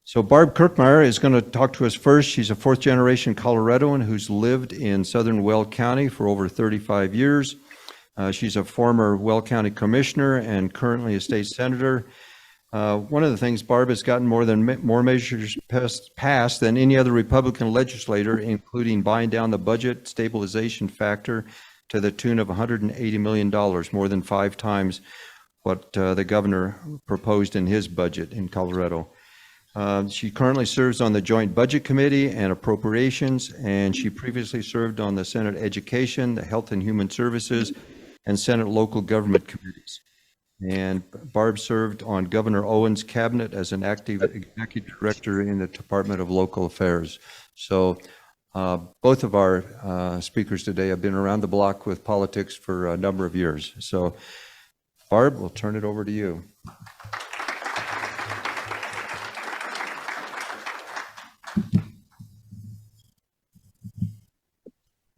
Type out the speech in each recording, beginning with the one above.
So Barb Kirkmeyer is going to talk to us first. She's a fourth-generation Coloradoan who's lived in southern Weld County for over 35 years. She's a former Weld County commissioner and currently a state senator. One of the things, Barb has gotten more measures passed than any other Republican legislator, including buying down the budget stabilization factor to the tune of $180 million, more than 5 times what the governor proposed in his budget in Colorado. She currently serves on the Joint Budget Committee and Appropriations, and she previously served on the Senate Education, the Health and Human Services, and Senate Local Government Committees. And Barb served on Governor Owen's cabinet as an active executive director in the Department of Local Affairs. So both of our speakers today have been around the block with politics for a number of years. So Barb, we'll turn it over to you.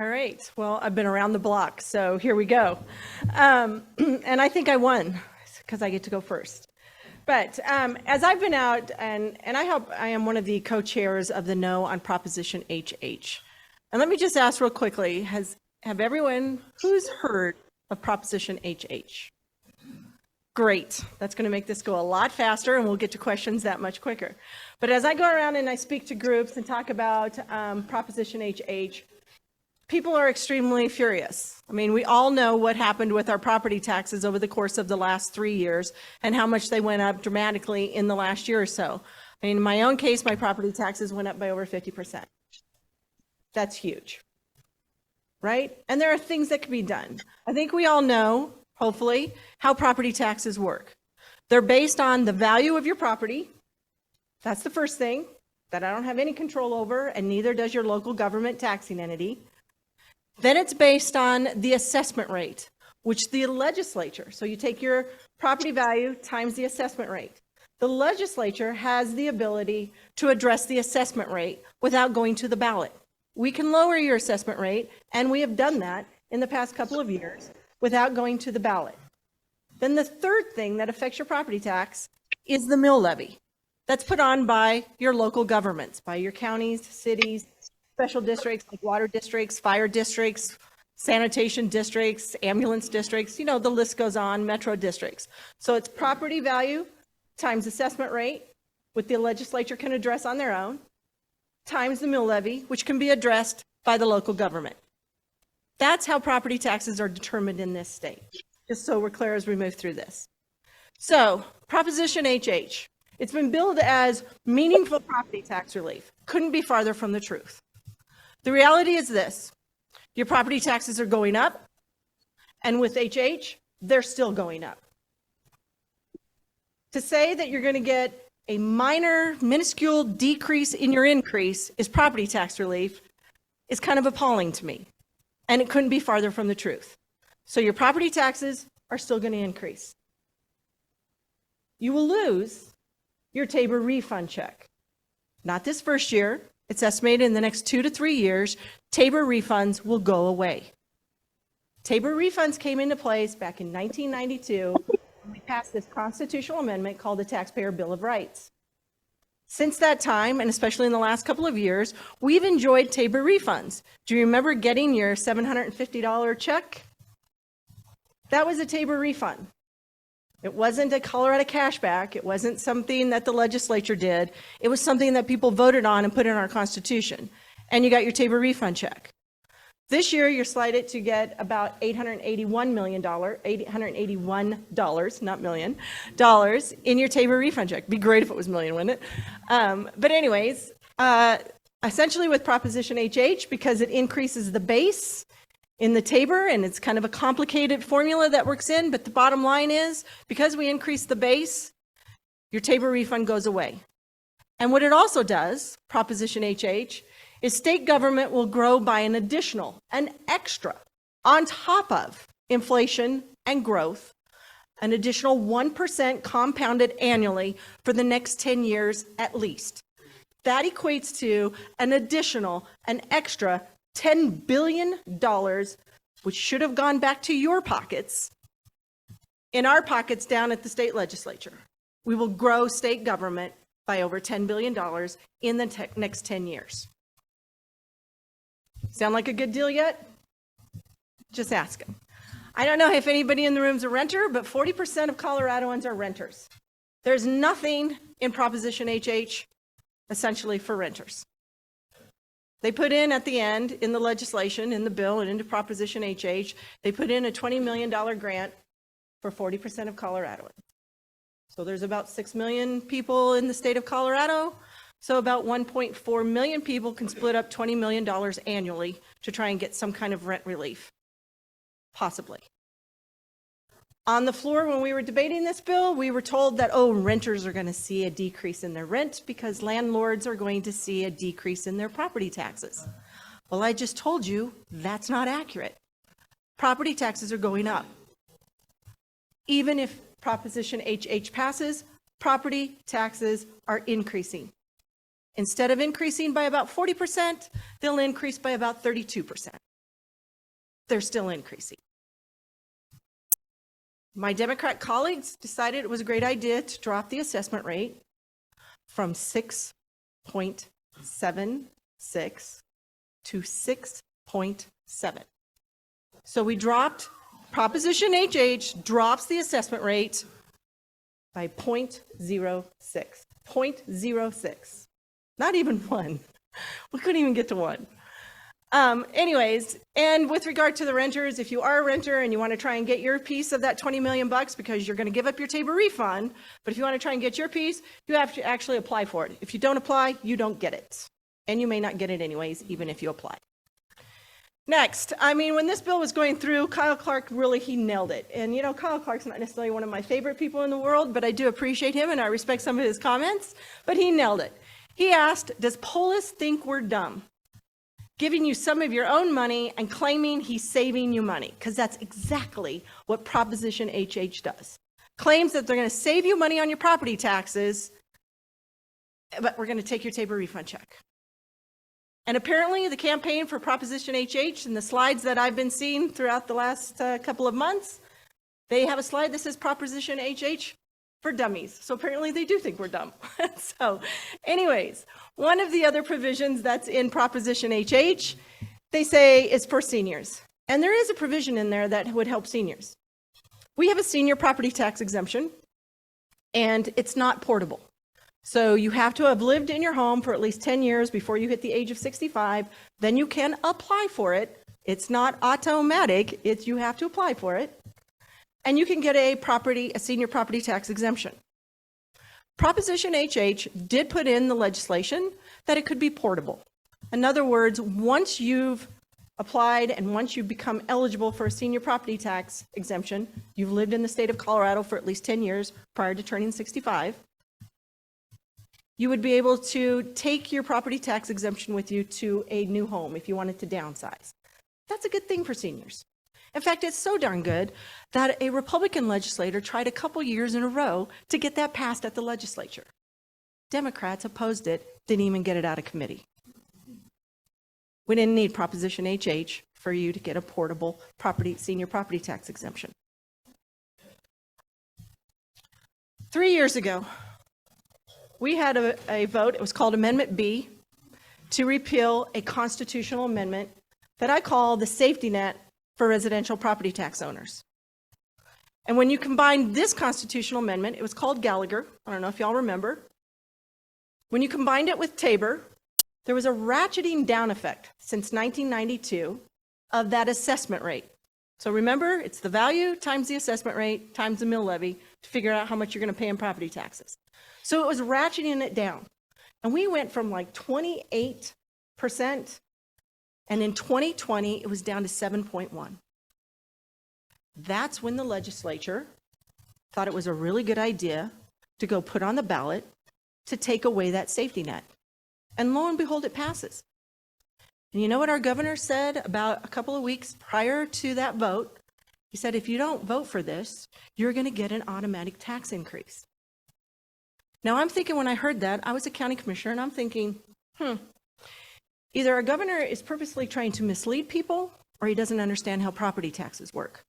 All right, well, I've been around the block, so here we go. And I think I won because I get to go first. But as I've been out, and I am one of the co-chairs of the No on Proposition HH. And let me just ask real quickly, have everyone who's heard of Proposition HH? Great, that's going to make this go a lot faster and we'll get to questions that much quicker. But as I go around and I speak to groups and talk about Proposition HH, people are extremely furious. I mean, we all know what happened with our property taxes over the course of the last 3 years and how much they went up dramatically in the last year or so. I mean, in my own case, my property taxes went up by over 50%. That's huge, right? And there are things that can be done. I think we all know, hopefully, how property taxes work. They're based on the value of your property. That's the first thing that I don't have any control over, and neither does your local government taxing entity. Then it's based on the assessment rate, which the legislature, so you take your property value times the assessment rate. The legislature has the ability to address the assessment rate without going to the ballot. We can lower your assessment rate, and we have done that in the past couple of years without going to the ballot. Then the third thing that affects your property tax is the mill levy. That's put on by your local governments, by your counties, cities, special districts like water districts, fire districts, sanitation districts, ambulance districts, you know, the list goes on, metro districts. So it's property value times assessment rate, which the legislature can address on their own, times the mill levy, which can be addressed by the local government. That's how property taxes are determined in this state, just so we're clear as we move through this. So Proposition HH, it's been billed as meaningful property tax relief. Couldn't be farther from the truth. The reality is this, your property taxes are going up, and with HH, they're still going up. To say that you're going to get a minuscule decrease in your increase is property tax relief is kind of appalling to me, and it couldn't be farther from the truth. So your property taxes are still going to increase. You will lose your Tabor refund check. Not this first year. It's estimated in the next 2 to 3 years, Tabor refunds will go away. Tabor refunds came into place back in 1992 when we passed this constitutional amendment called the Taxpayer Bill of Rights. Since that time, and especially in the last couple of years, we've enjoyed Tabor refunds. Do you remember getting your $750 check? That was a Tabor refund. It wasn't a Colorado cashback. It wasn't something that the legislature did. It was something that people voted on and put in our Constitution. And you got your Tabor refund check. This year, you're slated to get about $881 million, $881, not million, dollars in your Tabor refund check. Be great if it was million, wouldn't it? But anyways, essentially with Proposition HH, because it increases the base in the Tabor, and it's kind of a complicated formula that works in, but the bottom line is, because we increase the base, your Tabor refund goes away. And what it also does, Proposition HH, is state government will grow by an additional, an extra, on top of inflation and growth, an additional 1% compounded annually for the next 10 years at least. That equates to an additional, an extra $10 billion, which should have gone back to your pockets, in our pockets down at the state legislature. We will grow state government by over $10 billion in the next 10 years. Sound like a good deal yet? Just asking. I don't know if anybody in the room is a renter, but 40% of Coloradoans are renters. There's nothing in Proposition HH essentially for renters. They put in at the end, in the legislation, in the bill, and into Proposition HH, they put in a $20 million grant for 40% of Coloradoans. So there's about 6 million people in the state of Colorado. So about 1.4 million people can split up $20 million annually to try and get some kind of rent relief, possibly. On the floor, when we were debating this bill, we were told that, oh, renters are going to see a decrease in their rent because landlords are going to see a decrease in their property taxes. Well, I just told you that's not accurate. Property taxes are going up. Even if Proposition HH passes, property taxes are increasing. Instead of increasing by about 40%, they'll increase by about 32%. They're still increasing. My Democrat colleagues decided it was a great idea to drop the assessment rate from 6.76 to 6.7. So we dropped, Proposition HH drops the assessment rate by 0.06. 0.06. Not even one. We couldn't even get to one. Anyways, and with regard to the renters, if you are a renter and you want to try and get your piece of that $20 million because you're going to give up your Tabor refund, but if you want to try and get your piece, you have to actually apply for it. If you don't apply, you don't get it. And you may not get it anyways, even if you apply. Next, I mean, when this bill was going through, Kyle Clark really, he nailed it. And you know, Kyle Clark's not necessarily one of my favorite people in the world, but I do appreciate him and I respect some of his comments, but he nailed it. He asked, does Polis think we're dumb? Giving you some of your own money and claiming he's saving you money, because that's exactly what Proposition HH does. Claims that they're going to save you money on your property taxes, but we're going to take your Tabor refund check. And apparently the campaign for Proposition HH and the slides that I've been seeing throughout the last couple of months, they have a slide that says Proposition HH for dummies. So apparently they do think we're dumb. So anyways, one of the other provisions that's in Proposition HH, they say is for seniors. And there is a provision in there that would help seniors. We have a senior property tax exemption, and it's not portable. So you have to have lived in your home for at least 10 years before you hit the age of 65. Then you can apply for it. It's not automatic. You have to apply for it. And you can get a senior property tax exemption. Proposition HH did put in the legislation that it could be portable. In other words, once you've applied and once you become eligible for a senior property tax exemption, you've lived in the state of Colorado for at least 10 years prior to turning 65, you would be able to take your property tax exemption with you to a new home if you wanted to downsize. That's a good thing for seniors. In fact, it's so darn good that a Republican legislator tried a couple years in a row to get that passed at the legislature. Democrats opposed it, didn't even get it out of committee. We didn't need Proposition HH for you to get a portable senior property tax exemption. 3 years ago, we had a vote, it was called Amendment B, to repeal a constitutional amendment that I call the safety net for residential property tax owners. And when you combine this constitutional amendment, it was called Gallagher, I don't know if y'all remember. When you combined it with Tabor, there was a ratcheting down effect since 1992 of that assessment rate. So remember, it's the value times the assessment rate times the mill levy to figure out how much you're going to pay in property taxes. So it was ratcheting it down. And we went from like 28%, and in 2020, it was down to 7.1. That's when the legislature thought it was a really good idea to go put on the ballot to take away that safety net. And lo and behold, it passes. And you know what our governor said about a couple of weeks prior to that vote? He said, if you don't vote for this, you're going to get an automatic tax increase. Now, I'm thinking when I heard that, I was a county commissioner, and I'm thinking, either our governor is purposely trying to mislead people, or he doesn't understand how property taxes work.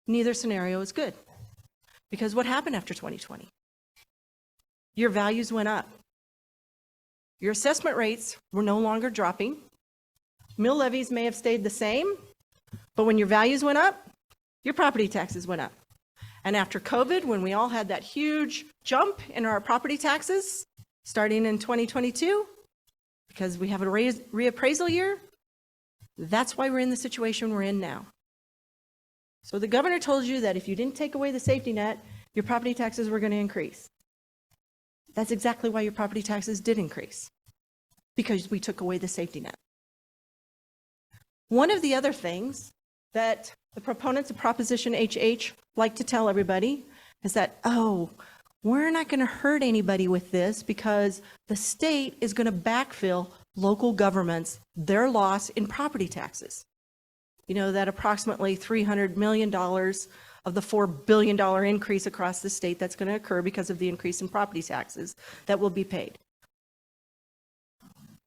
Neither scenario is good. Because what happened after 2020? Your values went up. Your assessment rates were no longer dropping. Mill levies may have stayed the same, but when your values went up, your property taxes went up. And after COVID, when we all had that huge jump in our property taxes, starting in 2022, because we have a reappraisal year, that's why we're in the situation we're in now. So the governor told you that if you didn't take away the safety net, your property taxes were going to increase. That's exactly why your property taxes did increase, because we took away the safety net. One of the other things that the proponents of Proposition HH like to tell everybody is that, oh, we're not going to hurt anybody with this because the state is going to backfill local governments, their loss in property taxes. You know, that approximately $300 million of the $4 billion increase across the state that's going to occur because of the increase in property taxes that will be paid.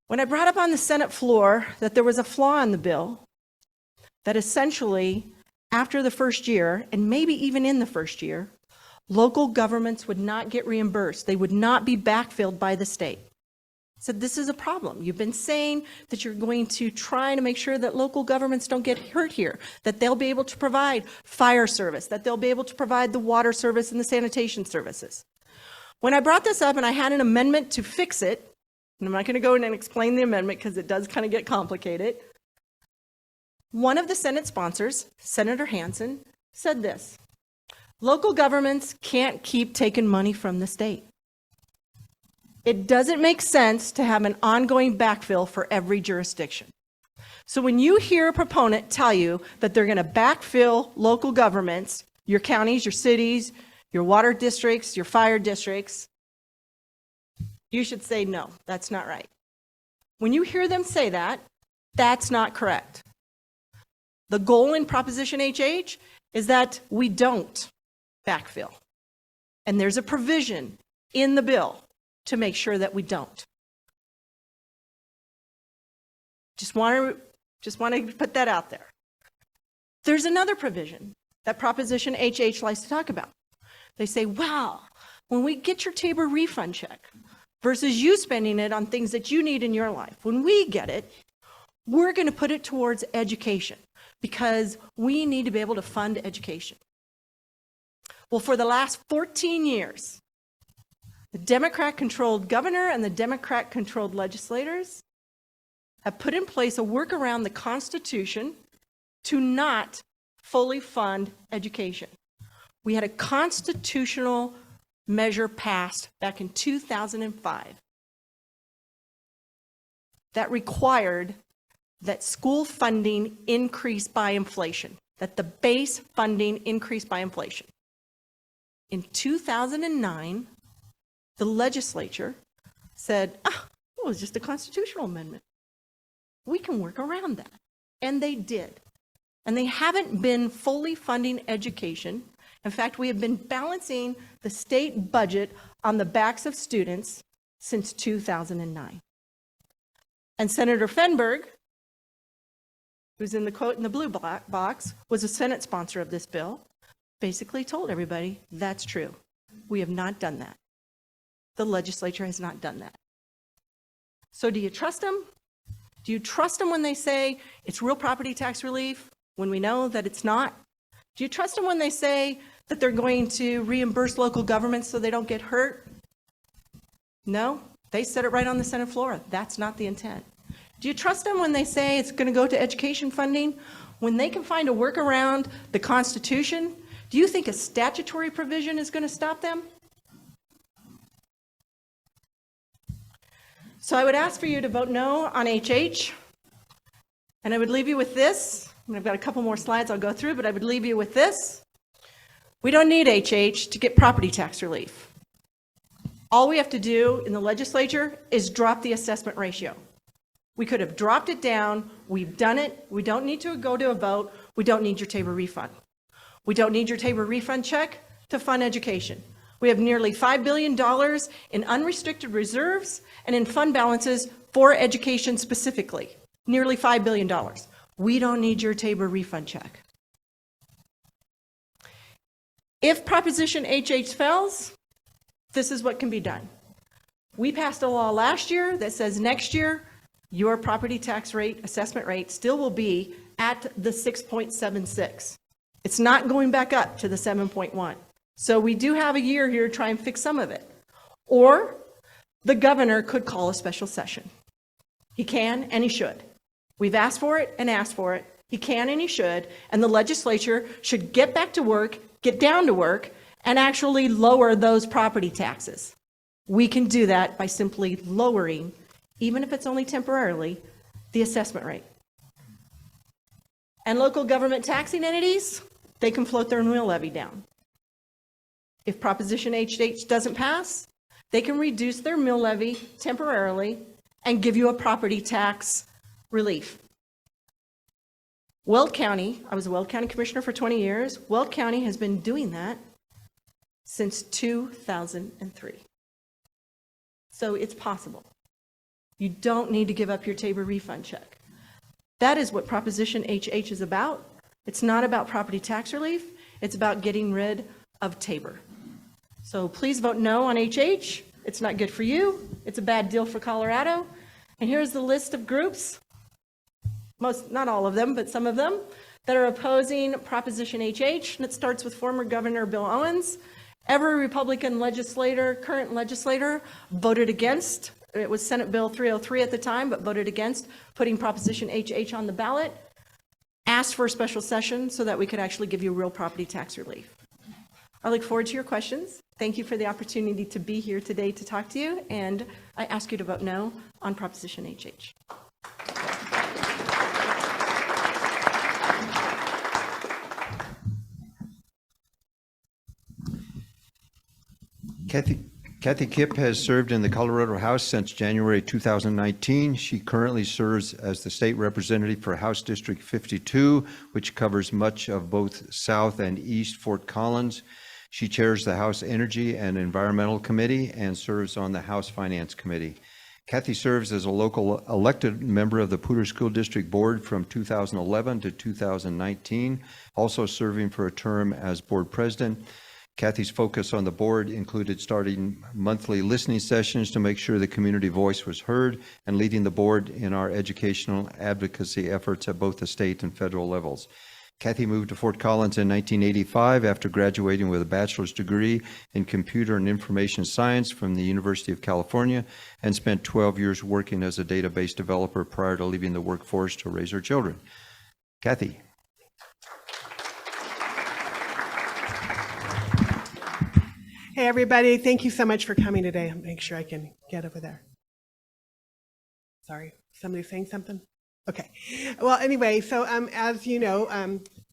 When I brought up on the Senate floor that there was a flaw in the bill, that essentially after the first year, and maybe even in the first year, local governments would not get reimbursed. They would not be backfilled by the state. So this is a problem. You've been saying that you're going to try to make sure that local governments don't get hurt here, that they'll be able to provide fire service, that they'll be able to provide the water service and the sanitation services. When I brought this up and I had an amendment to fix it, and I'm not going to go in and explain the amendment because it does kind of get complicated, one of the Senate sponsors, Senator Hansen, said this: local governments can't keep taking money from the state. It doesn't make sense to have an ongoing backfill for every jurisdiction. So when you hear a proponent tell you that they're going to backfill local governments, your counties, your cities, your water districts, your fire districts, you should say, no, that's not right. When you hear them say that, that's not correct. The goal in Proposition HH is that we don't backfill. And there's a provision in the bill to make sure that we don't. Just want to put that out there. There's another provision that Proposition HH likes to talk about. They say, well, when we get your Tabor refund check versus you spending it on things that you need in your life, when we get it, we're going to put it towards education because we need to be able to fund education. Well, for the last 14 years, the Democrat-controlled governor and the Democrat-controlled legislators have put in place a work around the Constitution to not fully fund education. We had a constitutional measure passed back in 2005 that required that school funding increase by inflation, that the base funding increase by inflation. In 2009, the legislature said, it was just a constitutional amendment. We can work around that. And they did. And they haven't been fully funding education. In fact, we have been balancing the state budget on the backs of students since 2009. And Senator Fenberg, who's in the quote in the blue box, was a Senate sponsor of this bill, basically told everybody, that's true. We have not done that. The legislature has not done that. So do you trust them? Do you trust them when they say it's real property tax relief when we know that it's not? Do you trust them when they say that they're going to reimburse local governments so they don't get hurt? No, they said it right on the Senate floor. That's not the intent. Do you trust them when they say it's going to go to education funding? When they can find a workaround the Constitution, do you think a statutory provision is going to stop them? So I would ask for you to vote no on HH, and I would leave you with this. And I've got a couple more slides I'll go through, but I would leave you with this. We don't need HH to get property tax relief. All we have to do in the legislature is drop the assessment ratio. We could have dropped it down. We've done it. We don't need to go to a vote. We don't need your Tabor refund. We don't need your Tabor refund check to fund education. We have nearly $5 billion in unrestricted reserves and in fund balances for education specifically. Nearly $5 billion. We don't need your Tabor refund check. If Proposition HH fails, this is what can be done. We passed a law last year that says next year, your property tax rate, assessment rate still will be at the 6.76. It's not going back up to the 7.1. So we do have a year here to try and fix some of it. Or the governor could call a special session. He can and he should. We've asked for it and asked for it. He can and he should. And the legislature should get back to work, get down to work, and actually lower those property taxes. We can do that by simply lowering, even if it's only temporarily, the assessment rate. And local government taxing entities, they can float their mill levy down. If Proposition HH doesn't pass, they can reduce their mill levy temporarily and give you a property tax relief. Weld County, I was a Weld County Commissioner for 20 years. Weld County has been doing that since 2003. So it's possible. You don't need to give up your Tabor refund check. That is what Proposition HH is about. It's not about property tax relief. It's about getting rid of Tabor. So please vote no on HH. It's not good for you. It's a bad deal for Colorado. And here's the list of groups, not all of them, but some of them, that are opposing Proposition HH. And it starts with former Governor Bill Owens. Every Republican legislator, current legislator, voted against. It was Senate Bill 303 at the time, but voted against putting Proposition HH on the ballot. Asked for a special session so that we could actually give you real property tax relief. I look forward to your questions. Thank you for the opportunity to be here today to talk to you, and I ask you to vote no on Proposition HH. Cathy Kipp has served in the Colorado House since January 2019. She currently serves as the state representative for House District 52, which covers much of both South and East Fort Collins. She chairs the House Energy and Environmental Committee and serves on the House Finance Committee. Cathy serves as a local elected member of the Poudre School District Board from 2011 to 2019, also serving for a term as board president. Cathy's focus on the board included starting monthly listening sessions to make sure the community voice was heard and leading the board in our educational advocacy efforts at both the state and federal levels. Cathy moved to Fort Collins in 1985 after graduating with a bachelor's degree in computer and information science from the University of California and spent 12 years working as a database developer prior to leaving the workforce to raise her children. Cathy. Hey, everybody. Thank you so much for coming today. I'll make sure I can get over there. Sorry, somebody saying something? Okay. Well, anyway, so as you know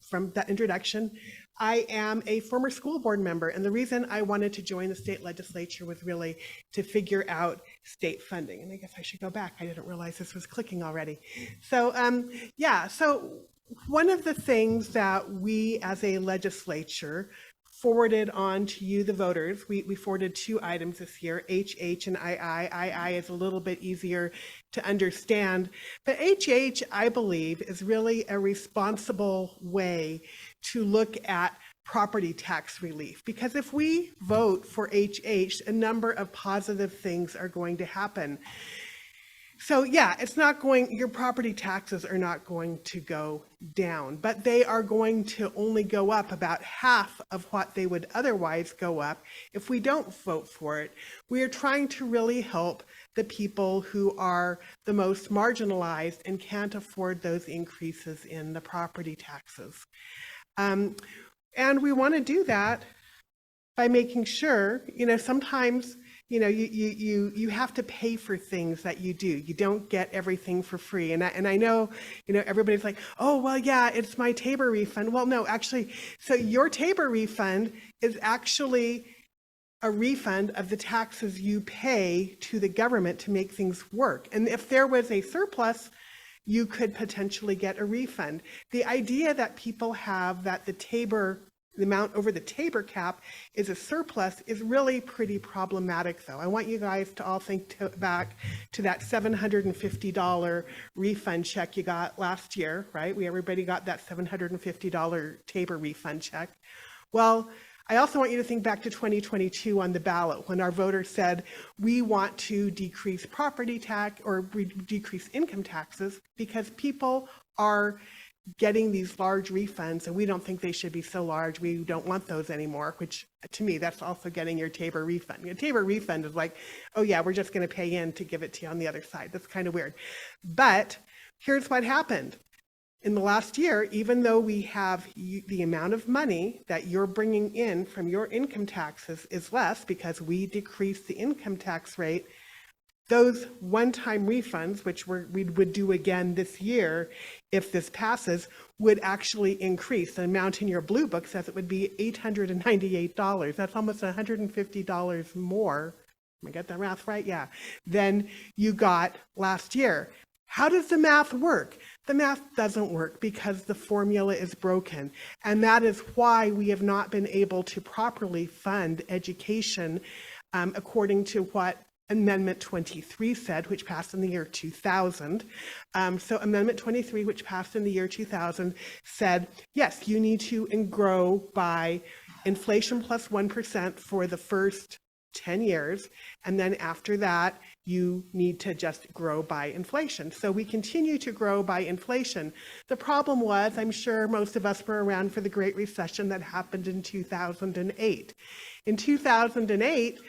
from that introduction, I am a former school board member, and the reason I wanted to join the state legislature was really to figure out state funding. And I guess I should go back. I didn't realize this was clicking already. So so one of the things that we as a legislature forwarded on to you, the voters. We forwarded 2 items this year, HH and II. II is a little bit easier to understand, but HH, I believe, is really a responsible way to look at property tax relief. Because if we vote for HH, a number of positive things are going to happen. So yeah, your property taxes are not going to go down, but they are going to only go up about half of what they would otherwise go up if we don't vote for it. We are trying to really help the people who are the most marginalized and can't afford those increases in the property taxes. And we want to do that by making sure, sometimes you have to pay for things that you do. You don't get everything for free. And I know, everybody's like, oh, well, yeah, it's my Tabor refund. Well, no, actually, so your Tabor refund is actually a refund of the taxes you pay to the government to make things work. And if there was a surplus, you could potentially get a refund. The idea that people have that the amount over the Tabor cap is a surplus is really pretty problematic, though. I want you guys to all think back to that $750 refund check you got last year, right? Everybody got that $750 Tabor refund check. Well, I also want you to think back to 2022 on the ballot when our voters said, we want to decrease property tax or decrease income taxes because people are getting these large refunds and we don't think they should be so large. We don't want those anymore, which to me, that's also getting your Tabor refund. Your Tabor refund is like, oh yeah, we're just going to pay in to give it to you on the other side. That's kind of weird. But here's what happened. In the last year, even though we have the amount of money that you're bringing in from your income taxes is less because we decreased the income tax rate, those one-time refunds, which we would do again this year if this passes, would actually increase. The amount in your blue book says it would be $898. That's almost $150 more. Am I get that math right? Yeah. Than you got last year. How does the math work? The math doesn't work because the formula is broken. And that is why we have not been able to properly fund education according to what Amendment 23 said, which passed in the year 2000. So Amendment 23, which passed in the year 2000, said, yes, you need to grow by inflation plus 1% for the first 10 years. And then after that, you need to just grow by inflation. So we continue to grow by inflation. The problem was, I'm sure most of us were around for the Great Recession that happened in 2008. In 2008,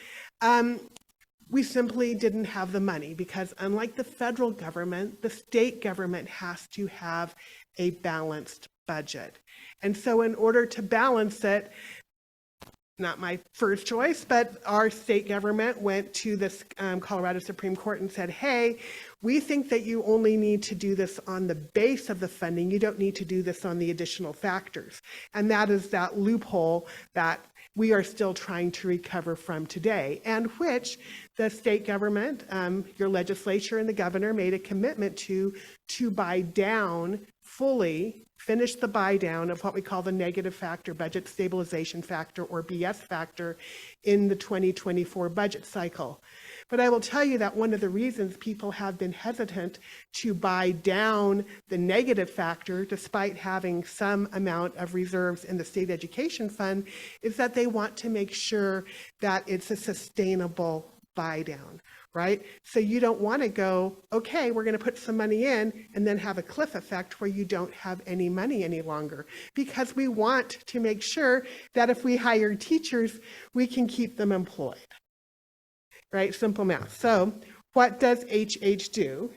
we simply didn't have the money because unlike the federal government, the state government has to have a balanced budget. And so in order to balance it, not my first choice, but our state government went to this Colorado Supreme Court and said, hey, we think that you only need to do this on the base of the funding. You don't need to do this on the additional factors. And that is that loophole that we are still trying to recover from today, and which the state government, your legislature and the governor made a commitment to buy down fully, finish the buy down of what we call the negative factor, budget stabilization factor, or BS factor, in the 2024 budget cycle. But I will tell you that one of the reasons people have been hesitant to buy down the negative factor, despite having some amount of reserves in the state education fund, is that they want to make sure that it's a sustainable buy down, right? So you don't want to go, okay, we're going to put some money in and then have a cliff effect where you don't have any money any longer, because we want to make sure that if we hire teachers, we can keep them employed. Right? Simple math. So what does HH do?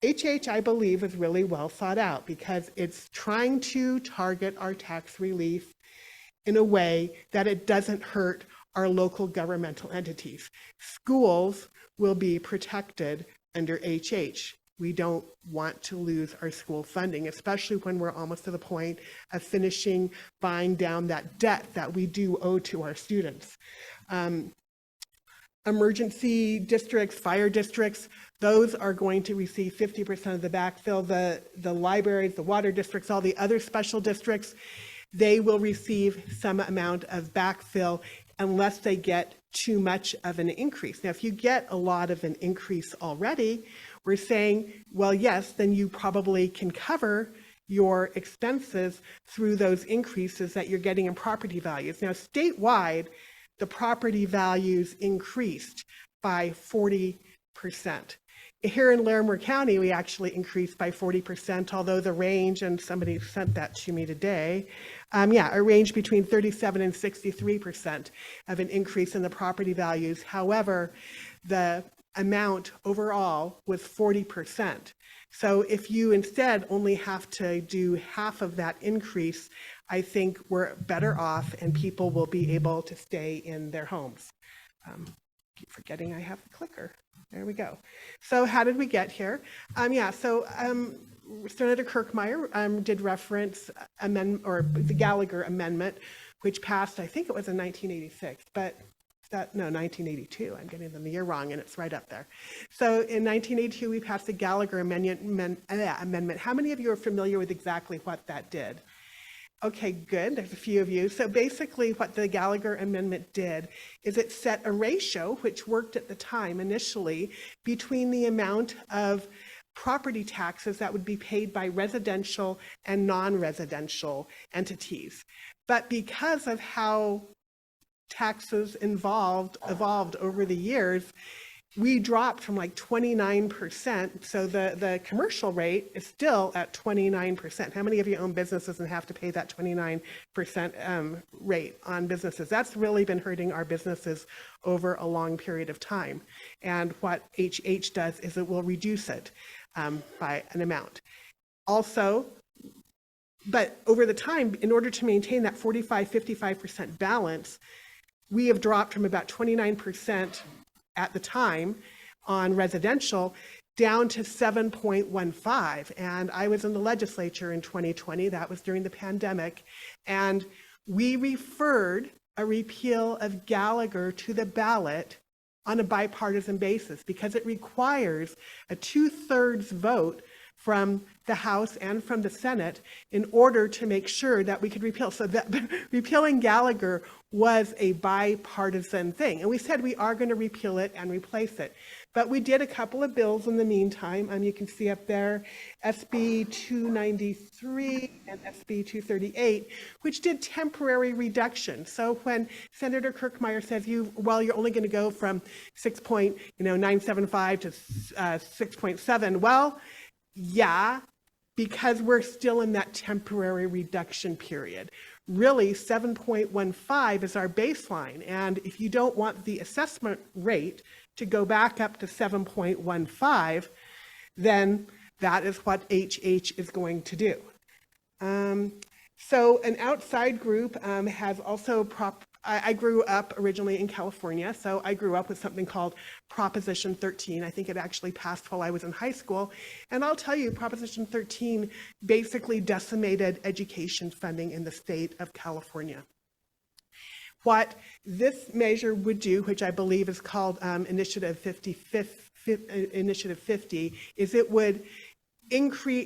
HH, I believe, is really well thought out because it's trying to target our tax relief in a way that it doesn't hurt our local governmental entities. Schools will be protected under HH. We don't want to lose our school funding, especially when we're almost to the point of finishing buying down that debt that we do owe to our students. Emergency districts, fire districts, those are going to receive 50% of the backfill. The libraries, the water districts, all the other special districts, they will receive some amount of backfill unless they get too much of an increase. Now, if you get a lot of an increase already, we're saying, well, yes, then you probably can cover your expenses through those increases that you're getting in property values. Now, statewide, the property values increased by 40%. Here in Larimer County, we actually increased by 40%, although the range, and somebody sent that to me today, a range between 37 and 63% of an increase in the property values. However, the amount overall was 40%. So if you instead only have to do half of that increase, I think we're better off and people will be able to stay in their homes. Keep forgetting I have the clicker. There we go. So how did we get here? Senator Kirkmeyer did reference the Gallagher Amendment, which passed, I think it was in 1986, but 1982. I'm getting the year wrong, and it's right up there. So in 1982, we passed the Gallagher Amendment. How many of you are familiar with exactly what that did? Okay, good. There's a few of you. So basically what the Gallagher Amendment did is it set a ratio, which worked at the time initially, between the amount of property taxes that would be paid by residential and non-residential entities. But because of how taxes evolved over the years, we dropped from like 29%. So the commercial rate is still at 29%. How many of you own businesses and have to pay that 29% rate on businesses? That's really been hurting our businesses over a long period of time. And what HH does is it will reduce it by an amount. Also, but over the time, in order to maintain that 55% balance, we have dropped from about 29% at the time on residential down to 7.15. And I was in the legislature in 2020, that was during the pandemic, and we referred a repeal of Gallagher to the ballot on a bipartisan basis because it requires a 2/3 vote from the House and from the Senate in order to make sure that we could repeal. So that repealing Gallagher was a bipartisan thing. And we said we are going to repeal it and replace it. But we did a couple of bills in the meantime. You can see up there SB 293 and SB 238, which did temporary reduction. So when Senator Kirkmeyer says you're only going to go from 6.975 to 6.7, well, yeah, because we're still in that temporary reduction period. Really, 7.15 is our baseline. And if you don't want the assessment rate to go back up to 7.15, then that is what HH is going to do. So an outside group has also I grew up originally in California, so I grew up with something called Proposition 13. I think it actually passed while I was in high school. And I'll tell you, Proposition 13 basically decimated education funding in the state of California. What this measure would do, which I believe is called Initiative 50, is it would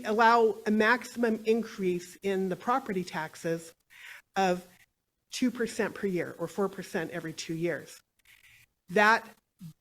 allow a maximum increase in the property taxes of 2% per year or 4% every 2 years. That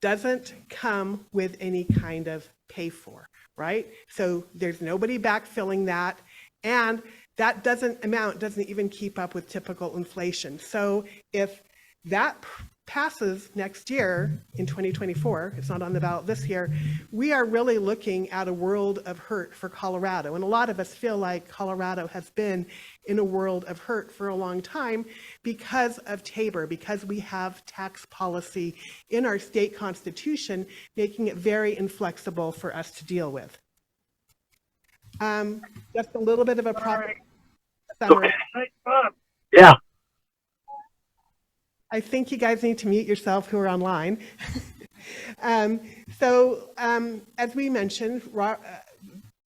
doesn't come with any kind of pay for, right? So there's nobody backfilling that, and that doesn't even keep up with typical inflation. So if that passes next year in 2024, it's not on the ballot this year, we are really looking at a world of hurt for Colorado. And a lot of us feel like Colorado has been in a world of hurt for a long time because of Tabor, because we have tax policy in our state constitution, making it very inflexible for us to deal with. Just a little bit of a summary. Yeah. I think you guys need to mute yourself who are online. As we mentioned,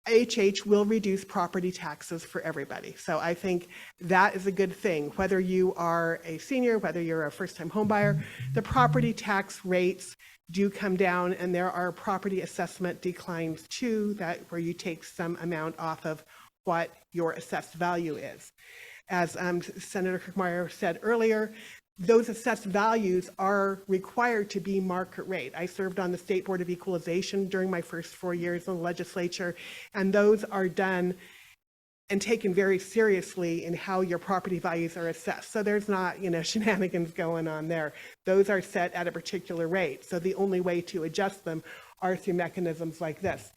HH will reduce property taxes for everybody. So I think that is a good thing. Whether you are a senior, whether you're a first-time homebuyer, the property tax rates do come down, and there are property assessment declines too, where you take some amount off of what your assessed value is. As Senator Kirkmeyer said earlier, those assessed values are required to be market rate. I served on the State Board of Equalization during my first 4 years in the legislature, and those are done and taken very seriously in how your property values are assessed. So there's not, shenanigans going on there. Those are set at a particular rate. So the only way to adjust them are through mechanisms like this.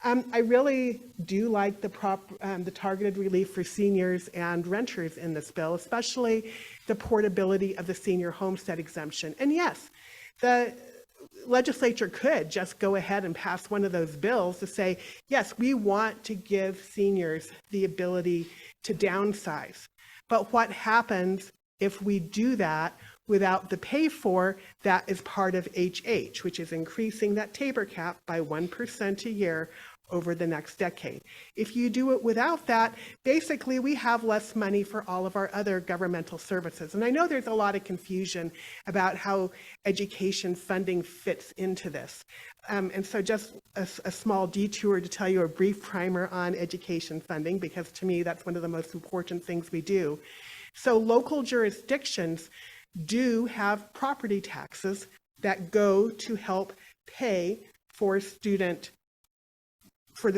I really do like the targeted relief for seniors and renters in this bill, especially the portability of the senior homestead exemption. And yes, the legislature could just go ahead and pass one of those bills to say, yes, we want to give seniors the ability to downsize. But what happens if we do that without the pay for? That is part of HH, which is increasing that Tabor cap by 1% a year over the next decade. If you do it without that, basically we have less money for all of our other governmental services. And I know there's a lot of confusion about how education funding fits into this. And so just a small detour to tell you a brief primer on education funding, because to me that's one of the most important things we do. So local jurisdictions do have property taxes that go to help pay for the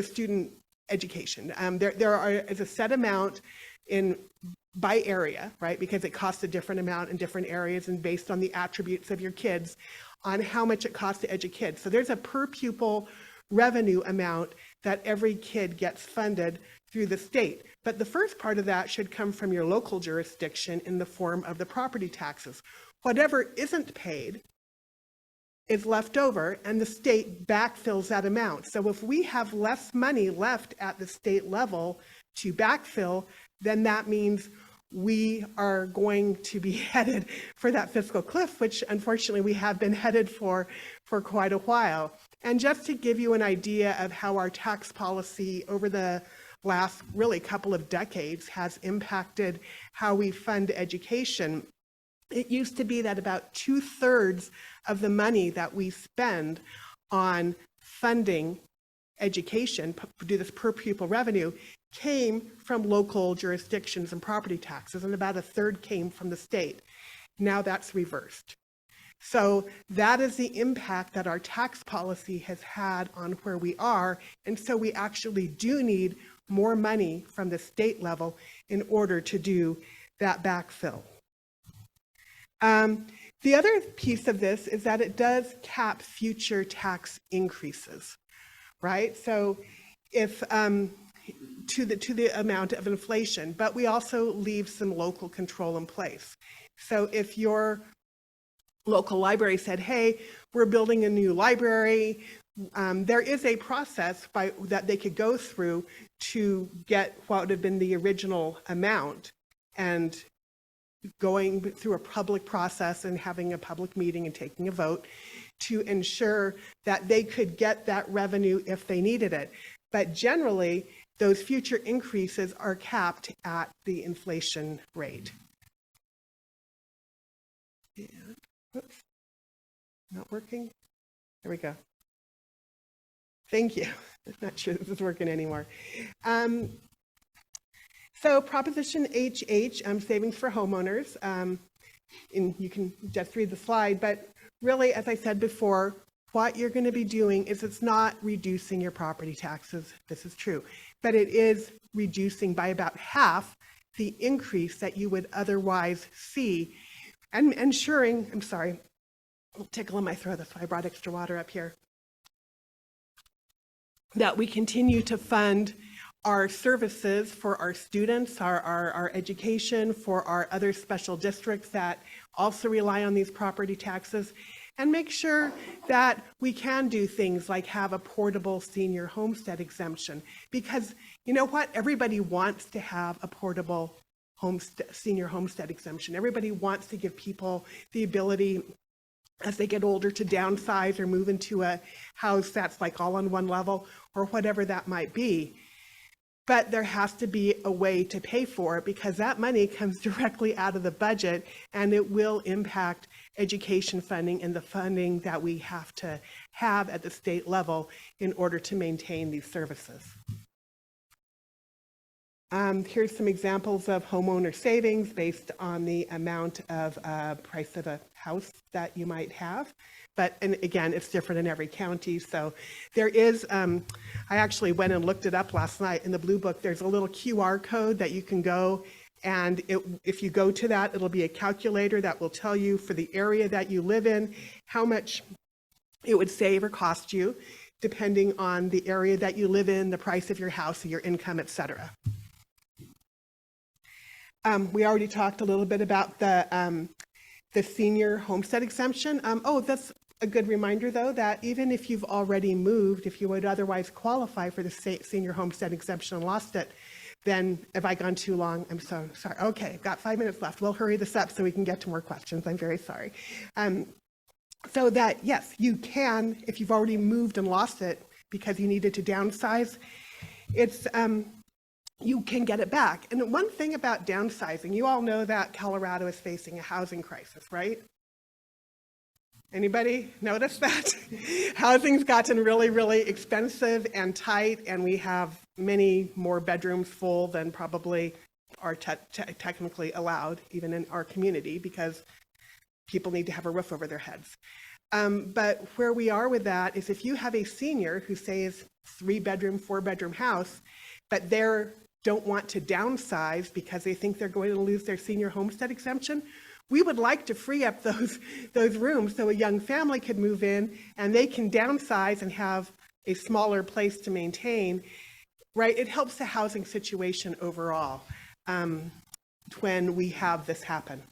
student education. There is a set amount by area, right? Because it costs a different amount in different areas and based on the attributes of your kids on how much it costs to educate kids. So there's a per pupil revenue amount that every kid gets funded through the state. But the first part of that should come from your local jurisdiction in the form of the property taxes. Whatever isn't paid is left over, and the state backfills that amount. So if we have less money left at the state level to backfill, then that means we are going to be headed for that fiscal cliff, which unfortunately we have been headed for quite a while. And just to give you an idea of how our tax policy over the last really couple of decades has impacted how we fund education, it used to be that about 2/3 of the money that we spend on funding education, do this per pupil revenue, came from local jurisdictions and property taxes, and about 1/3 came from the state. Now that's reversed. So that is the impact that our tax policy has had on where we are, and so we actually do need more money from the state level in order to do that backfill. The other piece of this is that it does cap future tax increases, right? So if to the amount of inflation, but we also leave some local control in place. So if your local library said, hey, we're building a new library, there is a process that they could go through to get what would have been the original amount, and going through a public process and having a public meeting and taking a vote to ensure that they could get that revenue if they needed it. But generally, those future increases are capped at the inflation rate. And, oops, not working. There we go. Thank you. I'm not sure this is working anymore. So Proposition HH, savings for homeowners, and you can just read the slide, but really, as I said before, what you're going to be doing is it's not reducing your property taxes, this is true, but it is reducing by about half the increase that you would otherwise see, and ensuring, I'm sorry, a tickle in my throat, that's why I brought extra water up here, that we continue to fund our services for our students, our education, for our other special districts that also rely on these property taxes, and make sure that we can do things like have a portable senior homestead exemption. Because you know what? Everybody wants to have a portable senior homestead exemption. Everybody wants to give people the ability as they get older to downsize or move into a house that's like all on one level or whatever that might be. But there has to be a way to pay for it, because that money comes directly out of the budget, and it will impact education funding and the funding that we have to have at the state level in order to maintain these services. Here's some examples of homeowner savings based on the amount of price of a house that you might have. But, and again, it's different in every county. So there is, I actually went and looked it up last night in the Blue Book. There's a little QR code that you can go, and if you go to that, it'll be a calculator that will tell you for the area that you live in how much it would save or cost you, depending on the area that you live in, the price of your house, your income, etc. We already talked a little bit about the senior homestead exemption. Oh, that's a good reminder, though, that even if you've already moved, if you would otherwise qualify for the senior homestead exemption and lost it, then have I gone too long? I'm so sorry. Okay, I've got 5 minutes left. We'll hurry this up so we can get to more questions. I'm very sorry. So that, yes, you can, if you've already moved and lost it because you needed to downsize, it's you can get it back. And one thing about downsizing, you all know that Colorado is facing a housing crisis, right? Anybody notice that? Housing's gotten really, really expensive and tight, and we have many more bedrooms full than probably are technically allowed, even in our community, because people need to have a roof over their heads. But where we are with that is if you have a senior who, say, is 3-bedroom, 4-bedroom house, but their don't want to downsize because they think they're going to lose their senior homestead exemption, we would like to free up those rooms so a young family could move in and they can downsize and have a smaller place to maintain, right? It helps the housing situation overall when we have this happen.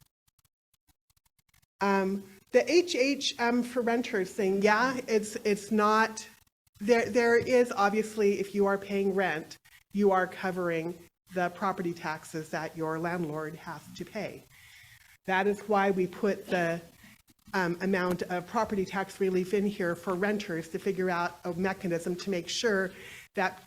The HH for renters thing, yeah, it's not, there is obviously, if you are paying rent, you are covering the property taxes that your landlord has to pay. That is why we put the amount of property tax relief in here for renters to figure out a mechanism to make sure that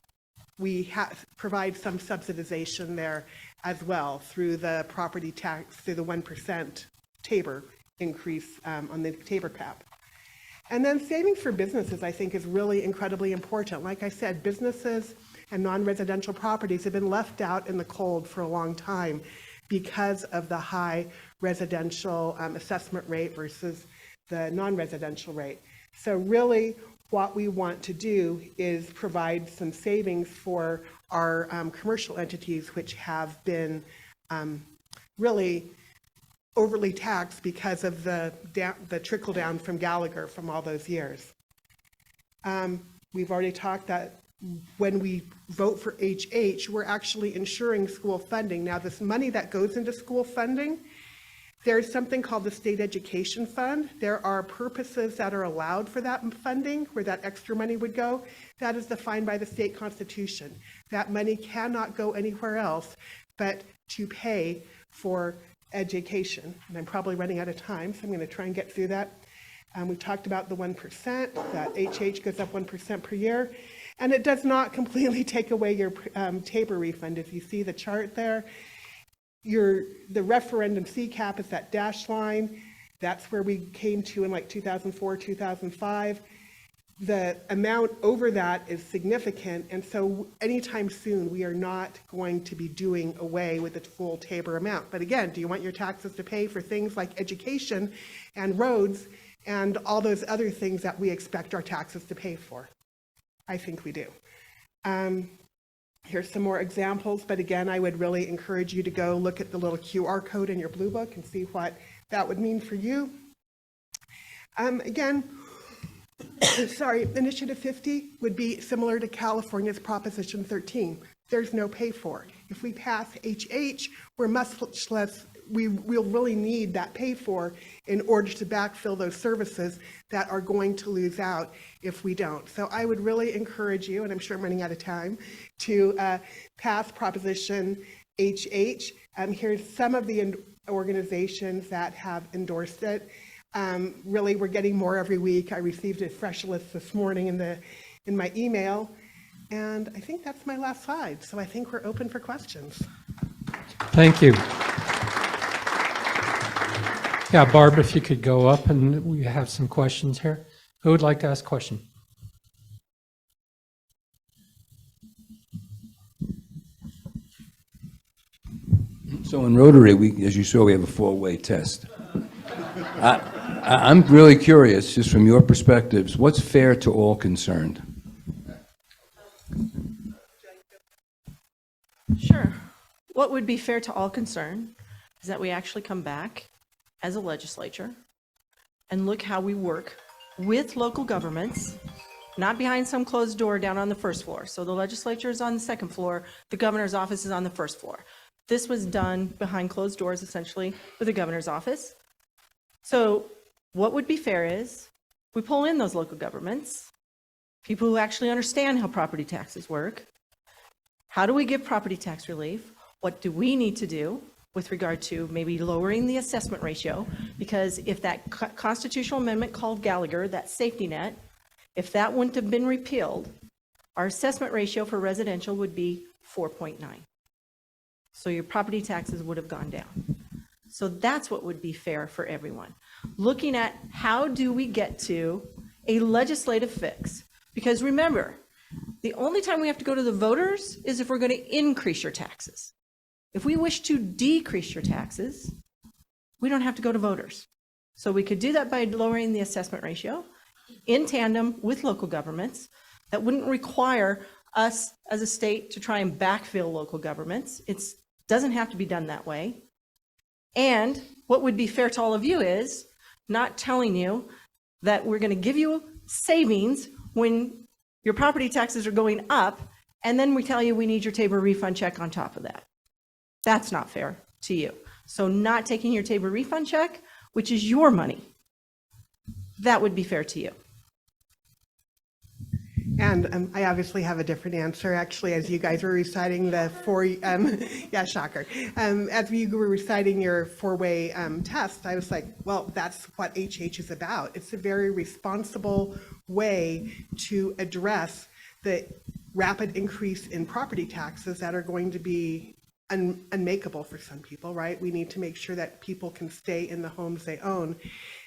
we provide some subsidization there as well through the property tax, through the 1% Tabor increase on the Tabor cap. And then savings for businesses, I think, is really incredibly important. Like I said, businesses and non-residential properties have been left out in the cold for a long time because of the high residential assessment rate versus the non-residential rate. So really what we want to do is provide some savings for our commercial entities, which have been really overly taxed because of the trickle down from Gallagher from all those years. We've already talked that when we vote for HH, we're actually ensuring school funding. Now, this money that goes into school funding, there's something called the State Education Fund. There are purposes that are allowed for that funding, where that extra money would go. That is defined by the state constitution. That money cannot go anywhere else but to pay for education. And I'm probably running out of time, so I'm going to try and get through that. We talked about the 1%, that HH goes up 1% per year. And it does not completely take away your Tabor refund. If you see the chart there, the referendum C cap is that dashed line. That's where we came to in like 2004, 2005. The amount over that is significant, and so anytime soon we are not going to be doing away with the full Tabor amount. But again, do you want your taxes to pay for things like education and roads and all those other things that we expect our taxes to pay for? I think we do. Here's some more examples, but again, I would really encourage you to go look at the little QR code in your blue book and see what that would mean for you. Again, sorry, Initiative 50 would be similar to California's Proposition 13. There's no pay for. If we pass HH, we're much less, we'll really need that pay for in order to backfill those services that are going to lose out if we don't. So I would really encourage you, and I'm sure I'm running out of time, to pass Proposition HH. Here's some of the organizations that have endorsed it. Really, we're getting more every week. I received a fresh list this morning in my email, and I think that's my last slide. So I think we're open for questions. Thank you. Yeah, Barb, if you could go up, and we have some questions here. Who would like to ask a question? So in Rotary, as you saw, we have a four-way test. I'm really curious, just from your perspectives, what's fair to all concerned? Sure. What would be fair to all concerned is that we actually come back as a legislature and look how we work with local governments, not behind some closed door down on the first floor. So the legislature is on the second floor, the governor's office is on the first floor. This was done behind closed doors, essentially, with the governor's office. So what would be fair is we pull in those local governments, people who actually understand how property taxes work. How do we give property tax relief? What do we need to do with regard to maybe lowering the assessment ratio? Because if that constitutional amendment called Gallagher, that safety net, if that wouldn't have been repealed, our assessment ratio for residential would be 4.9. So your property taxes would have gone down. So that's what would be fair for everyone. Looking at how do we get to a legislative fix? Because remember, the only time we have to go to the voters is if we're going to increase your taxes. If we wish to decrease your taxes, we don't have to go to voters. So we could do that by lowering the assessment ratio in tandem with local governments. That wouldn't require us as a state to try and backfill local governments. It doesn't have to be done that way. And what would be fair to all of you is not telling you that we're going to give you savings when your property taxes are going up, and then we tell you we need your Tabor refund check on top of that. That's not fair to you. So not taking your Tabor refund check, which is your money, that would be fair to you. And I obviously have a different answer, actually, as you guys were reciting the yeah, shocker. As you were reciting your four-way test, I was like, well, that's what HH is about. It's a very responsible way to address the rapid increase in property taxes that are going to be unmakeable for some people, right? We need to make sure that people can stay in the homes they own.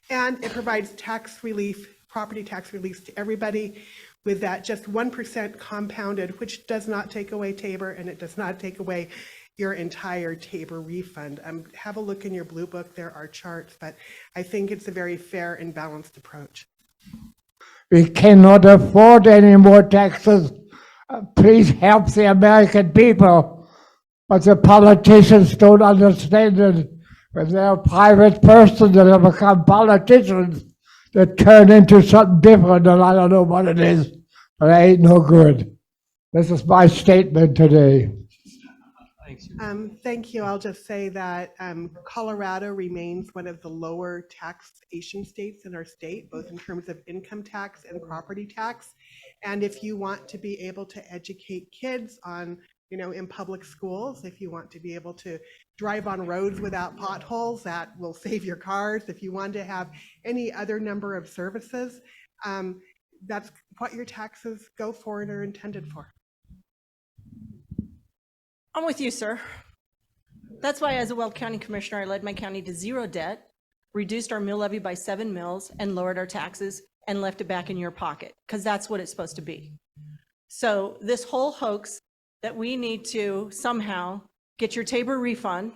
And it provides tax relief, property tax relief to everybody, with that just 1% compounded, which does not take away Tabor, and it does not take away your entire Tabor refund. Have a look in your blue book, there are charts, but I think it's a very fair and balanced approach. We cannot afford any more taxes. Please help the American people. But the politicians don't understand it. When they're a private person that have become politicians, they turn into something different, and I don't know what it is, but I ain't no good. This is my statement today. Thank you. I'll just say that Colorado remains one of the lower taxation states in our state, both in terms of income tax and property tax. And if you want to be able to educate kids on, in public schools, if you want to be able to drive on roads without potholes, that will save your cars. If you want to have any other number of services, that's what your taxes go for and are intended for. I'm with you, sir. That's why as a Weld County Commissioner, I led my county to zero debt, reduced our mill levy by 7 mills, and lowered our taxes and left it back in your pocket, because that's what it's supposed to be. So this whole hoax that we need to somehow get your Tabor refund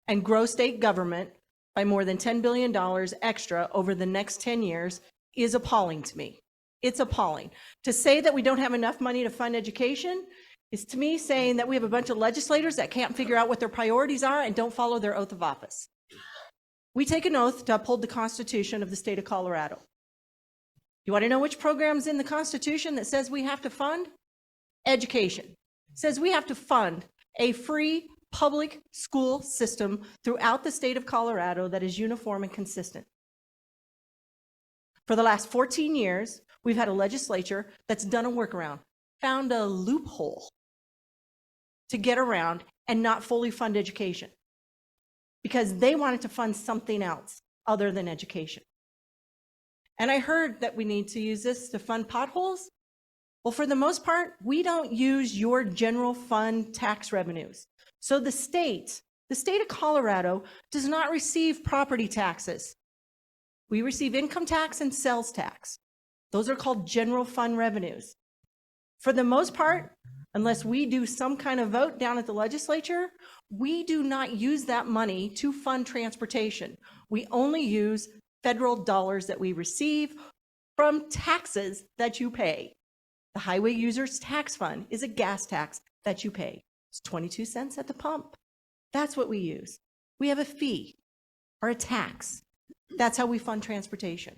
and grow state government by more than $10 billion extra over the next 10 years is appalling to me. It's appalling. To say that we don't have enough money to fund education is to me saying that we have a bunch of legislators that can't figure out what their priorities are and don't follow their oath of office. We take an oath to uphold the Constitution of the state of Colorado. You want to know which program's in the Constitution that says we have to fund? Education. It says we have to fund a free public school system throughout the state of Colorado that is uniform and consistent. For the last 14 years, we've had a legislature that's done a workaround, found a loophole to get around and not fully fund education because they wanted to fund something else other than education. And I heard that we need to use this to fund potholes. Well, for the most part, we don't use your general fund tax revenues. So the state of Colorado does not receive property taxes. We receive income tax and sales tax. Those are called general fund revenues. For the most part, unless we do some kind of vote down at the legislature, we do not use that money to fund transportation. We only use federal dollars that we receive from taxes that you pay. The Highway Users Tax Fund is a gas tax that you pay. It's 22 cents at the pump. That's what we use. We have a fee or a tax. That's how we fund transportation.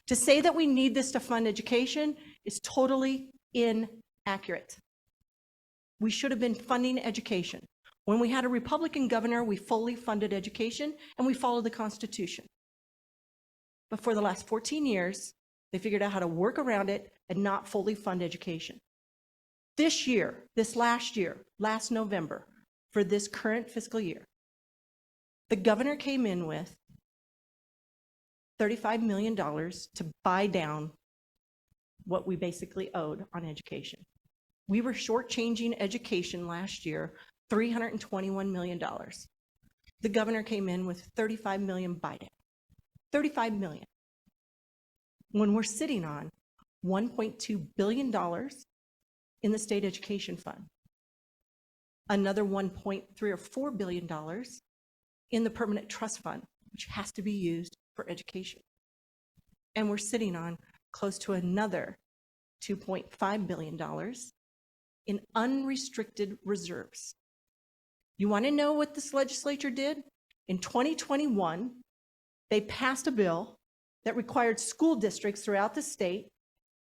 To say that we need this to fund education is totally inaccurate. We should have been funding education. When we had a Republican governor, we fully funded education and we followed the Constitution. But for the last 14 years, they figured out how to work around it and not fully fund education. This year, last November, for this current fiscal year, the governor came in with $35 million to buy down what we basically owed on education. We were shortchanging education last year, $321 million. The governor came in with $35 million buy down. $35 million. When we're sitting on $1.2 billion in the state education fund, another $1.3 or $4 billion in the permanent trust fund, which has to be used for education. And we're sitting on close to another $2.5 billion in unrestricted reserves. You want to know what this legislature did? In 2021, they passed a bill that required school districts throughout the state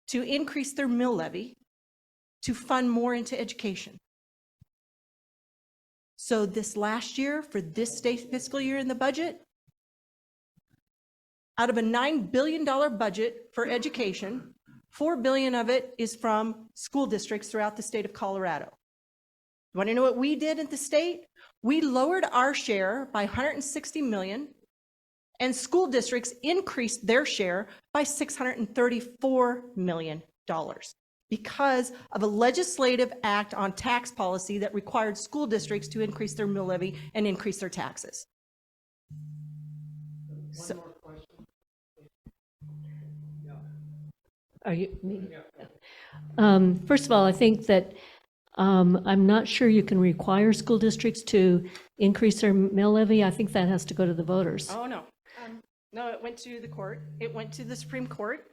to increase their mill levy to fund more into education. So this last year, for this state fiscal year in the budget, out of a $9 billion budget for education, $4 billion of it is from school districts throughout the state of Colorado. You want to know what we did at the state? We lowered our share by $160 million, and school districts increased their share by $634 million because of a legislative act on tax policy that required school districts to increase their mill levy and increase their taxes. So, Are you, me? First of all, I think that I'm not sure you can require school districts to increase their mill levy. I think that has to go to the voters. oh, no. No, it went to the court. It went to the Supreme Court.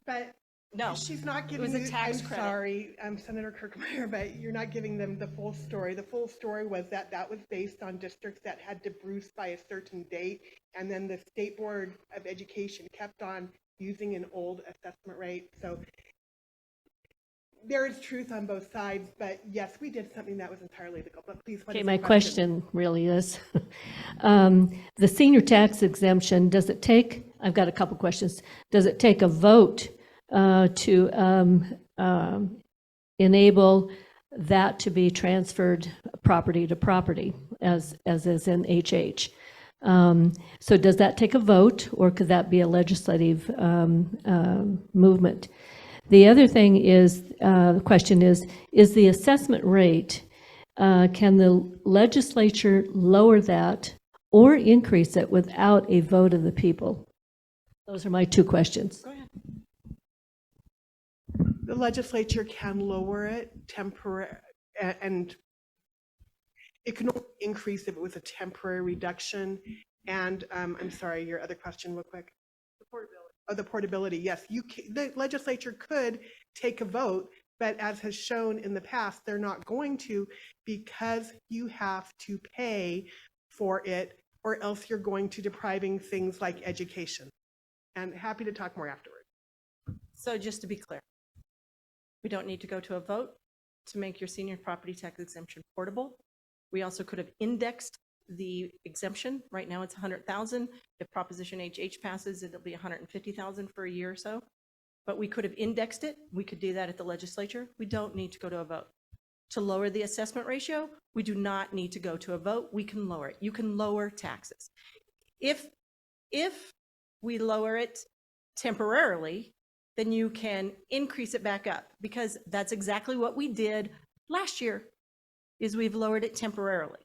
But No. she's not was giving a you, tax I'm credit. sorry, Senator Kirkmeyer, but you're not giving them the full story. The full story was that that was based on districts that had to Bruce by a certain date, and then the State Board of Education kept on using an old assessment rate. So there is truth on both sides, but yes, we did something that was entirely legal. But please, what Okay, is my your question? question really is, the senior tax exemption, does it take, I've got a couple questions. Does it take a vote to enable that to be transferred property to property, as is in HH? So does that take a vote, or could that be a legislative movement? The other thing is, the question is the assessment rate, can the legislature lower that or increase it without a vote of the people? Those are my two questions. Go ahead. The legislature can lower it and it can only increase if it was a temporary reduction. And I'm sorry, your other question real quick. The portability. Oh, the portability, yes. The legislature could take a vote, but as has shown in the past, they're not going to, because you have to pay for it, or else you're going to depriving things like education. And happy to talk more afterward. So just to be clear, we don't need to go to a vote to make your senior property tax exemption portable. We also could have indexed the exemption. Right now it's 100,000. If Proposition HH passes, it'll be 150,000 for a year or so. But we could have indexed it. We could do that at the legislature. We don't need to go to a vote. To lower the assessment ratio, we do not need to go to a vote. We can lower it. You can lower taxes. If we lower it temporarily, then you can increase it back up, because that's exactly what we did last year, is we've lowered it temporarily.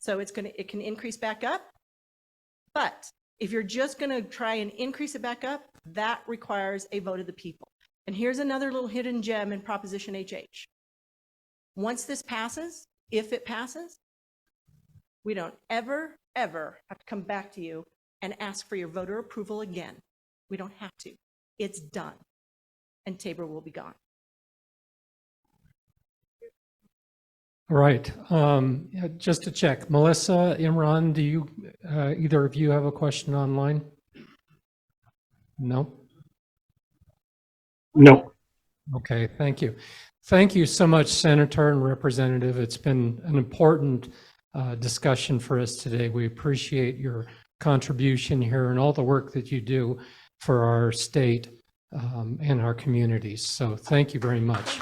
So it can increase back up, but if you're just going to try and increase it back up, that requires a vote of the people. And here's another little hidden gem in Proposition HH. Once this passes, if it passes, we don't ever have to come back to you and ask for your voter approval again. We don't have to. It's done. And Tabor will be gone. All right. Just to check, Melissa, Imran, do you, either of you have a question online? No? No. Okay, thank you. Thank you so much, Senator and Representative. It's been an important discussion for us today. We appreciate your contribution here and all the work that you do for our state and our communities. So thank you very much.